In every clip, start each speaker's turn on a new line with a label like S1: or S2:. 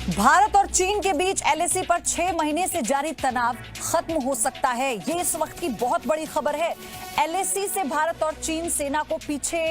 S1: भारत और चीन के बीच एलएसी पर 6 महीने से जारी तनाव खत्म हो सकता है। ये इस वक्त की बहुत बड़ी खबर है। एलएसी से भारत और चीन सेना को पीछे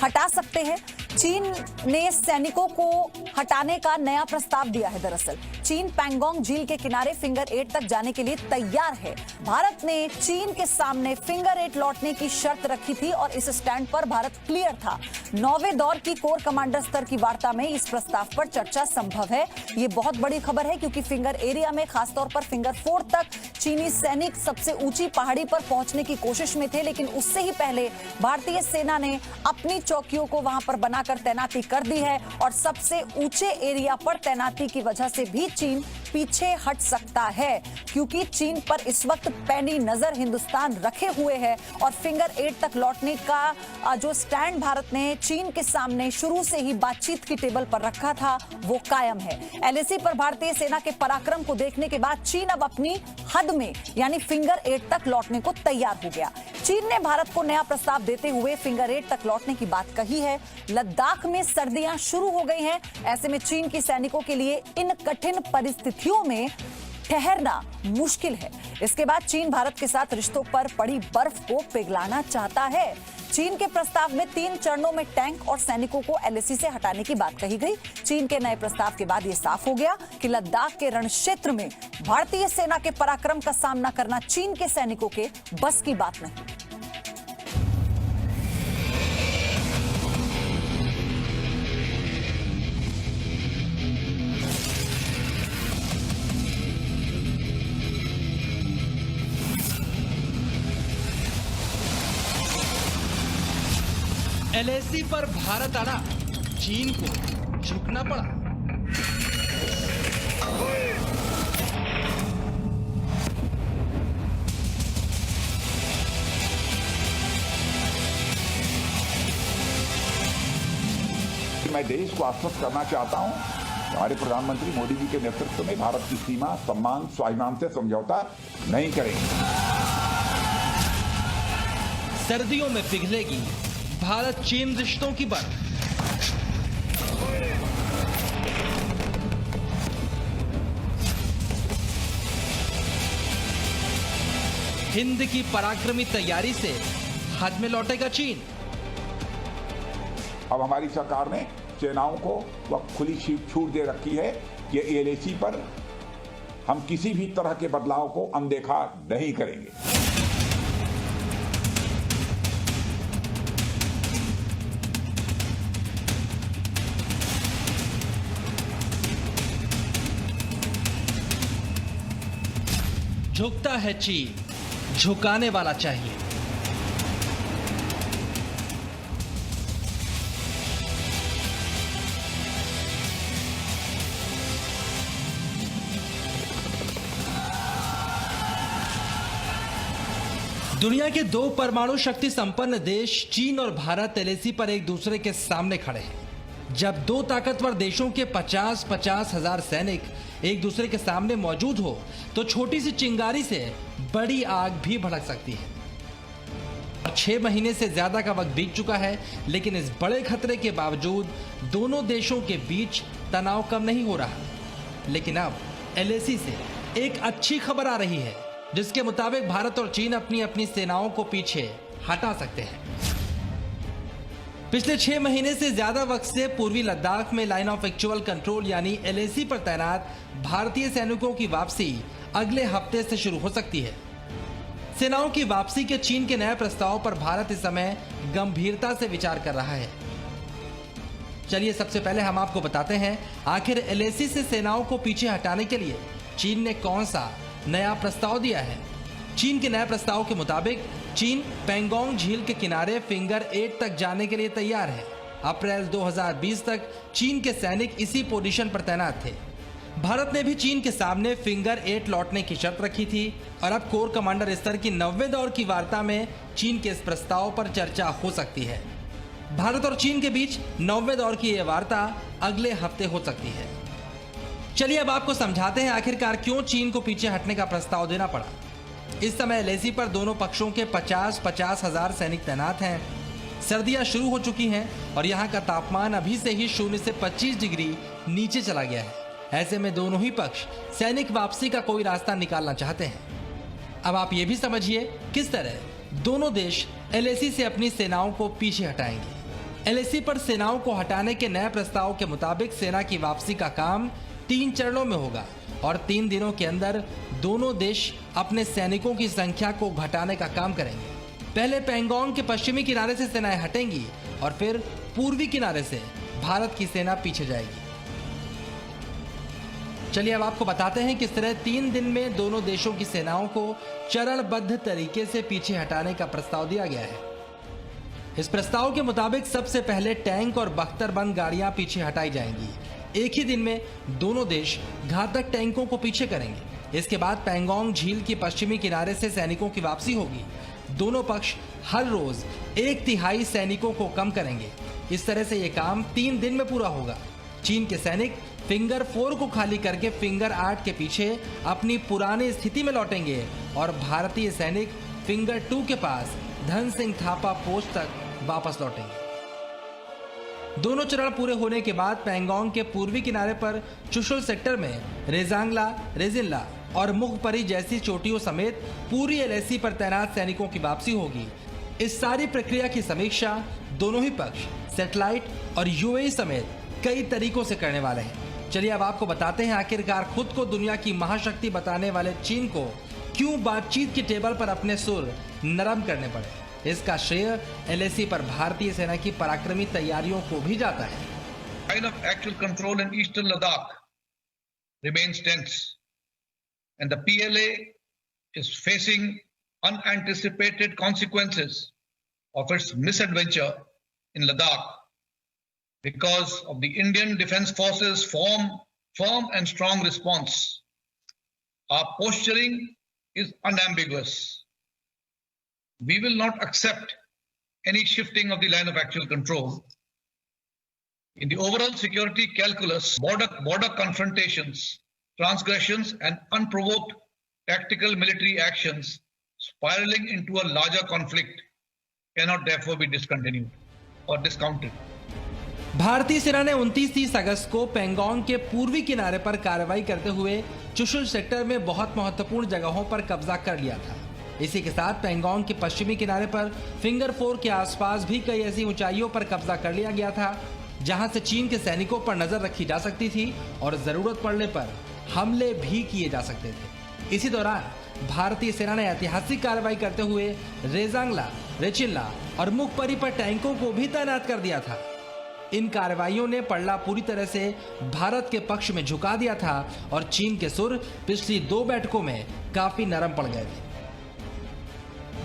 S1: हटा सकते हैं। चीन ने सैनिकों को हटाने का नया प्रस्ताव दिया है। दरअसल चीन पैंगोंग झील के किनारे फिंगर 8 तक जाने के लिए तैयार है। भारत ने चीन के सामने फिंगर 8 लौटने की शर्त रखी थी और इस स्टैंड पर भारत क्लियर था। 9वें दौर की कोर कमांडर स्तर की वार्ता में इस प्रस्ताव पर चर्चा संभव है। ये बहुत बड़ी खबर है क्योंकि फिंगर एरिया में खासतौर पर फिंगर 4 तक चीनी सैनिक सबसे ऊंची पहाड़ी पर पहुंचने की कोशिश में थे, लेकिन उससे ही पहले भारतीय सेना ने अपनी चौकियों को वहां पर बनाकर तैनाती कर दी है और सबसे ऊंचे एरिया पर तैनाती की वजह से भी चीन पीछे हट सकता है, क्योंकि चीन पर इस वक्त पैनी नजर हिंदुस्तान रखे हुए है और फिंगर 8 तक लौटने का जो स्टैंड भारत ने चीन के सामने शुरू से ही बातचीत की टेबल पर रखा था वो कायम है। एलएसी पर भारतीय सेना के पराक्रम को देखने के बाद चीन अब अपनी हद में यानी फिंगर 8 तक लौटने को तैयार हो गया। चीन ने भारत को नया प्रस्ताव देते हुए फिंगर 8 तक लौटने की बात कही है। लद्दाख में सर्दियां शुरू हो गई हैं। ऐसे में चीन के सैनिकों के लिए इन कठिन परिस्थितियों में ठहरना मुश्किल है। इसके बाद चीन भारत के साथ रिश्तों पर पड़ी बर्फ को पिघलाना चाहता है। चीन के प्रस्ताव में 3 चरणों में टैंक और सैनिकों को एलएसी से हटाने की बात कही गई। चीन के नए प्रस्ताव के बाद यह साफ हो गया कि लद्दाख के रण क्षेत्र में भारतीय सेना के पराक्रम का सामना करना चीन के सैनिकों के बस की बात नहीं।
S2: एलएसी पर भारत अड़ा, चीन को झुकना पड़ा।
S3: मैं देश को आश्वस्त करना चाहता हूं, हमारे प्रधानमंत्री मोदी जी के नेतृत्व में भारत की सीमा, सम्मान, स्वाभिमान से समझौता नहीं करेंगे।
S2: सर्दियों में पिघलेगी भारत चीन रिश्तों की बर्फ। हिंद की पराक्रमी तैयारी से हद में लौटेगा चीन।
S3: अब हमारी सरकार ने सेनाओं को वह खुली छूट दे रखी है कि एलएसी पर हम किसी भी तरह के बदलाव को अनदेखा नहीं करेंगे।
S2: झुकता है चीन, झुकाने वाला चाहिए। दुनिया के 2 परमाणु शक्ति संपन्न देश चीन और भारत एलएसी पर एक दूसरे के सामने खड़े हैं। जब 2 ताकतवर देशों के 50-50 हजार सैनिक एक दूसरे के सामने मौजूद हो तो छोटी सी चिंगारी से बड़ी आग भी भड़क सकती है। और 6 महीने से ज्यादा का वक्त बीत चुका है, लेकिन इस बड़े खतरे के बावजूद दोनों देशों के बीच तनाव कम नहीं हो रहा। लेकिन अब एलएसी से एक अच्छी खबर आ रही है, जिसके मुताबिक भारत और चीन अपनी अपनी सेनाओं को पीछे हटा सकते हैं। पिछले 6 महीने से ज्यादा वक्त से पूर्वी लद्दाख में लाइन ऑफ एक्चुअल कंट्रोल यानी एलएसी पर तैनात भारतीय सैनिकों की वापसी अगले हफ्ते से शुरू हो सकती है। सेनाओं की वापसी के चीन के नए प्रस्ताव पर भारत इस समय गंभीरता से विचार कर रहा है। चलिए सबसे पहले हम आपको बताते हैं आखिर एलएसी से सेनाओं को पीछे हटाने के लिए चीन ने कौन सा नया प्रस्ताव दिया है। चीन के नए प्रस्ताव के मुताबिक चीन पैंगोंग झील के किनारे फिंगर 8 तक जाने के लिए तैयार है। अप्रैल 2020 तक चीन के सैनिक इसी पोजीशन पर तैनात थे। भारत ने भी चीन के सामने फिंगर 8 लौटने की शर्त रखी थी और अब कोर कमांडर स्तर की 9वें दौर की वार्ता में चीन के इस प्रस्ताव पर चर्चा हो सकती है। भारत और चीन के बीच 9वें दौर की यह वार्ता अगले हफ्ते हो सकती है। चलिए अब आपको समझाते हैं आखिरकार क्यों चीन को पीछे हटने का प्रस्ताव देना पड़ा। इस समय एलएसी पर दोनों पक्षों के 50-50 हजार सैनिक तैनात हैं। सर्दियां शुरू हो चुकी हैं और यहां का तापमान अभी से ही 0 से 25 डिग्री नीचे चला गया है। ऐसे में दोनों ही पक्ष सैनिक वापसी का कोई रास्ता निकालना चाहते हैं। अब आप ये भी समझिए किस तरह दोनों देश एलएसी से अपनी सेनाओं को पीछे हटाएंगे। एलएसी पर सेनाओं को हटाने के नए प्रस्ताव के मुताबिक सेना की वापसी का काम 3 चरणों में होगा और 3 दिनों के अंदर दोनों देश अपने सैनिकों की संख्या को घटाने का काम करेंगे। पहले पैंगोंग के पश्चिमी किनारे से सेनाएं हटेंगी और फिर पूर्वी किनारे से भारत की सेना पीछे जाएगी। चलिए अब आपको बताते हैं किस तरह 3 दिन में दोनों देशों की सेनाओं को चरणबद्ध तरीके से पीछे हटाने का प्रस्ताव दिया गया है। इस प्रस्ताव के मुताबिक सबसे पहले टैंक और बख्तरबंद गाड़ियां पीछे हटाई जाएंगी। एक ही दिन में दोनों देश घातक टैंकों को पीछे करेंगे। इसके बाद पैंगोंग झील के पश्चिमी किनारे से सैनिकों की वापसी होगी। दोनों पक्ष हर रोज 1/3 सैनिकों को कम करेंगे। इस तरह से यह काम 3 दिन में पूरा होगा। चीन के सैनिक फिंगर 4 को खाली करके फिंगर 8 के पीछे अपनी पुरानी स्थिति में लौटेंगे और भारतीय सैनिक फिंगर 2 के पास धन सिंह थापा पोस्ट तक वापस लौटेंगे। दोनों चरण पूरे होने के बाद पैंगोंग के पूर्वी किनारे पर चुशुल सेक्टर में रेजांगला, रेजिनला और मुखपरी जैसी चोटियों समेत पूरी एलएसी पर तैनात सैनिकों की वापसी होगी। इस सारी प्रक्रिया की समीक्षा दोनों ही पक्ष सैटेलाइट और यूएई समेत कई तरीकों से करने वाले हैं। चलिए अब आपको बताते हैं आखिरकार खुद को दुनिया की महाशक्ति बताने वाले चीन को क्यों बातचीत की टेबल पर अपने सुर नरम करने पड़े। इसका श्रेय एलएसी पर भारतीय सेना की पराक्रमी तैयारियों को भी जाता है।
S4: Line of actual control in eastern Ladakh remains tense, and the PLA is facing unanticipated consequences of its misadventure in Ladakh because of the Indian Defence Forces' firm and strong response. Our posturing is unambiguous. We will not accept any shifting of the line of actual control. In the overall security calculus, border confrontations, transgressions, and unprovoked tactical military actions spiraling into a larger conflict cannot therefore be discontinued or discounted.
S2: भारतीय सेना ने 29-30 अगस्त को पैंगोंग के पूर्वी किनारे पर कार्रवाई करते हुए चुशुल सेक्टर में बहुत महत्वपूर्ण जगहों पर कब्जा कर लिया था। इसी के साथ पैंगोंग के पश्चिमी किनारे पर फिंगर 4 के आसपास भी कई ऐसी ऊंचाइयों पर कब्जा कर लिया गया था जहां से चीन के सैनिकों पर नजर रखी जा सकती थी और जरूरत पड़ने पर हमले भी किए जा सकते थे। इसी दौरान भारतीय सेना ने ऐतिहासिक कार्रवाई करते हुए रेजांगला, रेचिनला और मुखपरी पर टैंकों को भी तैनात कर दिया था। इन कार्रवाइयों ने पड़ला पूरी तरह से भारत के पक्ष में झुका दिया था और चीन के सुर पिछली 2 बैठकों में काफी नरम पड़ गए थे।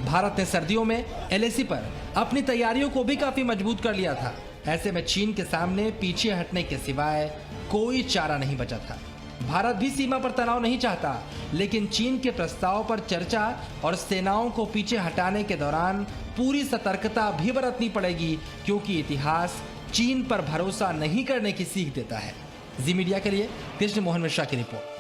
S2: भारत ने सर्दियों में एलएसी पर अपनी तैयारियों को भी काफी मजबूत कर लिया था। ऐसे में चीन के सामने पीछे हटने के सिवाय कोई चारा नहीं बचा था। भारत भी सीमा पर तनाव नहीं चाहता, लेकिन चीन के प्रस्ताव पर चर्चा और सेनाओं को पीछे हटाने के दौरान पूरी सतर्कता भी बरतनी पड़ेगी, क्योंकि इतिहास चीन पर भरोसा नहीं करने की सीख देता है। जी मीडिया के लिए कृष्ण मोहन मिश्रा की रिपोर्ट।